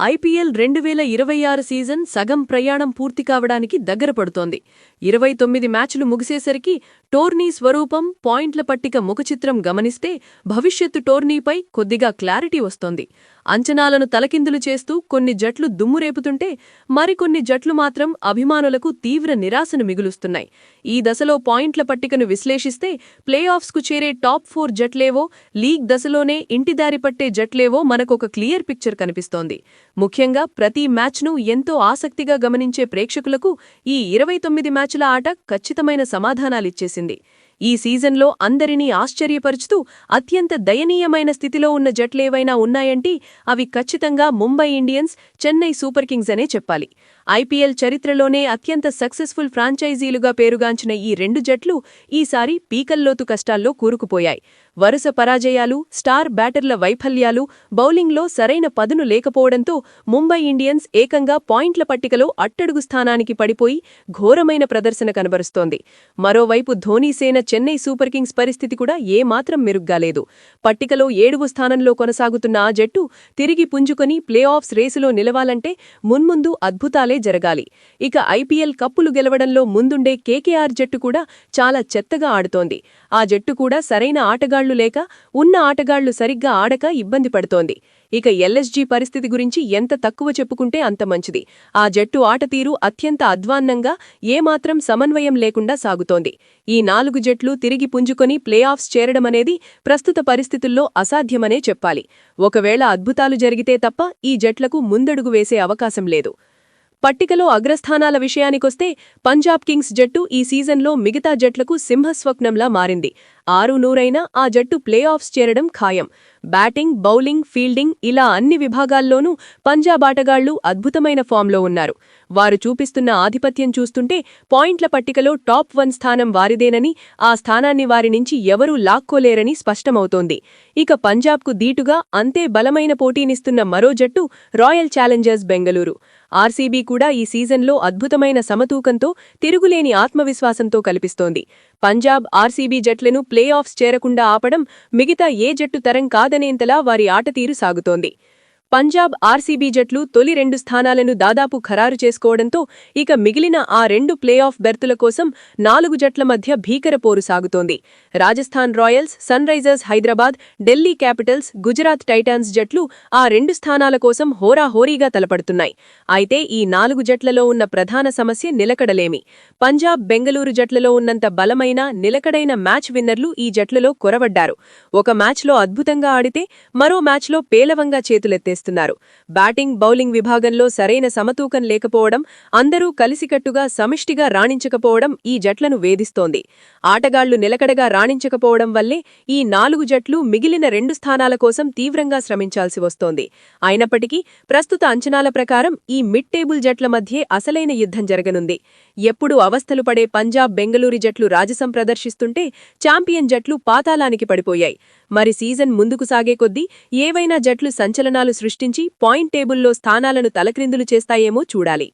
IPL 2026 season సగం ప్రయాణం పూర్తి కావడానికి దగ్గర పడుతోంది. 29 మ్యాచ్లు ముగిసేసరికి టోర్నీ స్వరూపం, పాయింట్ల పట్టిక ముఖచిత్రం గమనిస్తే భవిష్యత్తు టోర్నీపై కొద్దిగా క్లారిటీ వస్తోంది. అంచనాలను తలకిందులు చేస్తూ కొన్ని జట్లు దుమ్మురేపుతుంటే మరికొన్ని జట్లు మాత్రం అభిమానులకు తీవ్ర నిరాశను మిగులుస్తున్నాయి. ఈ దశలో పాయింట్ల పట్టికను విశ్లేషిస్తే ప్లేఆఫ్స్కు చేరే టాప్ 4 జట్లేవో, లీగ్ దశలోనే ఇంటిదారి పట్టే జట్లేవో మనకొక క్లియర్ పిక్చర్ కనిపిస్తోంది. ముఖ్యంగా ప్రతి మ్యాచ్ను ఎంతో ఆసక్తిగా గమనించే ప్రేక్షకులకు ఈ 29 మ్యాచ్ల ఆట ఖచ్చితమైన సమాధానాలిచ్చేసింది. ఈ సీజన్లో అందరినీ ఆశ్చర్యపరుచుతూ అత్యంత దయనీయమైన స్థితిలో ఉన్న జట్లేవైనా ఉన్నాయంటే అవి ఖచ్చితంగా Mumbai Indians, Chennai super Kings అనే చెప్పాలి. ఐపీఎల్ చరిత్రలోనే అత్యంత సక్సెస్ఫుల్ ఫ్రాంచైజీలుగా పేరుగాంచిన ఈ రెండు జట్లు ఈసారి పీకల్లోతు కష్టాల్లో కూరుకుపోయాయి. వరుస పరాజయాలు, స్టార్ బ్యాటర్ల వైఫల్యాలు, బౌలింగ్లో సరైన పదును లేకపోవడంతో ముంబై ఇండియన్స్ ఏకంగా పాయింట్ల పట్టికలో అట్టడుగు స్థానానికి పడిపోయి ఘోరమైన ప్రదర్శన కనబరుస్తోంది. మరోవైపు ధోనీసేన చెన్నై సూపర్ కింగ్స్ పరిస్థితి కూడా ఏమాత్రం మెరుగ్గాలేదు. పట్టికలో 7వ స్థానంలో కొనసాగుతున్న ఆ జట్టు తిరిగి పుంజుకొని ప్లేఆఫ్స్ రేసులో నిలవాలంటే మున్ముందు అద్భుతాలే జరగాలి. ఇక ఐపీఎల్ కప్పులు గెలవడంలో ముందుండే కేకేఆర్ జట్టు కూడా చాలా చెత్తగా ఆడుతోంది. ఆ జట్టు కూడా సరైన ఆటగాళ్లు లేక, ఉన్న ఆటగాళ్లు సరిగ్గా ఆడక ఇబ్బంది పడుతోంది. ఇక ఎల్ఎస్జీ పరిస్థితి గురించి ఎంత తక్కువ చెప్పుకుంటే అంత మంచిది. ఆ జట్టు ఆటతీరు అత్యంత అధ్వాన్నంగా, ఏమాత్రం సమన్వయం లేకుండా సాగుతోంది. ఈ 4 జట్లు తిరిగి పుంజుకొని ప్లేఆఫ్స్ చేరడమనేది ప్రస్తుత పరిస్థితుల్లో అసాధ్యమనే చెప్పాలి. ఒకవేళ అద్భుతాలు జరిగితే తప్ప ఈ జట్లకు ముందడుగు వేసే అవకాశం లేదు. పట్టికలో అగ్రస్థానాల విషయానికొస్తే పంజాబ్ కింగ్స్ జట్టు ఈ సీజన్లో మిగతా జట్లకు సింహస్వప్నంలా మారింది. 6-100 ఆ జట్టు ప్లేఆఫ్స్ చేరడం ఖాయం. బ్యాటింగ్, బౌలింగ్, ఫీల్డింగ్ ఇలా అన్ని విభాగాల్లోనూ పంజాబ్ ఆటగాళ్లు అద్భుతమైన ఫామ్లో ఉన్నారు. వారు చూపిస్తున్న ఆధిపత్యం చూస్తుంటే పాయింట్ల పట్టికలో టాప్ 1 స్థానం వారిదేనని, ఆ స్థానాన్ని వారి నుంచి ఎవరూ లాక్కోలేరని స్పష్టమవుతోంది. ఇక పంజాబ్కు దీటుగా అంతే బలమైన పోటీనిస్తున్న మరో జట్టు రాయల్ ఛాలెంజర్స్ బెంగళూరు. ఆర్సీబీ కూడా ఈ సీజన్లో అద్భుతమైన సమతూకంతో, తిరుగులేని ఆత్మవిశ్వాసంతో కల్పిస్తోంది. పంజాబ్, ఆర్సీబీ జట్లను ప్లేఆఫ్స్ చేరకుండా ఆపడం మిగతా ఏ జట్టు తరం కాదనేంతలా వారి ఆటతీరు సాగుతోంది. పంజాబ్, ఆర్సీబీ జట్లు తొలి 2 స్థానాలను దాదాపు ఖరారు చేసుకోవడంతో ఇక మిగిలిన ఆ 2 ప్లేఆఫ్ బెర్తుల కోసం 4 జట్ల మధ్య భీకర పోరు సాగుతోంది. Rajasthan Royals, Sunrisers Hyderabad, Delhi Capitals, Gujarat Titans జట్లు ఆ 2 స్థానాల కోసం హోరాహోరీగా తలపడుతున్నాయి. అయితే ఈ 4 జట్లలో ఉన్న ప్రధాన సమస్య నిలకడలేమి. పంజాబ్, బెంగళూరు జట్లలో ఉన్నంత బలమైన, నిలకడైన మ్యాచ్ విన్నర్లు ఈ జట్లలో కొరవడ్డారు. ఒక మ్యాచ్లో అద్భుతంగా ఆడితే మరో మ్యాచ్లో పేలవంగా చేతులెత్తేస్తారు. బ్యాటింగ్, బౌలింగ్ విభాగంలో సరైన సమతూకం లేకపోవడం, అందరూ కలిసికట్టుగా సమిష్టిగా రాణించకపోవడం ఈ జట్లను వేధిస్తోంది. ఆటగాళ్లు నిలకడగా రాణించకపోవడం వల్లే ఈ 4 జట్లు మిగిలిన 2 స్థానాల కోసం తీవ్రంగా శ్రమించాల్సి వస్తోంది. అయినప్పటికీ ప్రస్తుత అంచనాల ప్రకారం ఈ మిడ్ టేబుల్ జట్ల మధ్యే అసలైన యుద్ధం జరగనుంది. ఎప్పుడు అవస్థలు పడే పంజాబ్, బెంగళూరు జట్లు రాజసం ప్రదర్శిస్తుంటే ఛాంపియన్ జట్లు పాతాళానికి పడిపోయాయి. మరి సీజన్ ముందుకు సాగే కొద్దీ ఏవైనా జట్లు సంచలనాలు సృష్టించి పాయింట్ టేబుల్లో స్థానాలను తలక్రిందులు చేస్తాయేమో చూడాలి.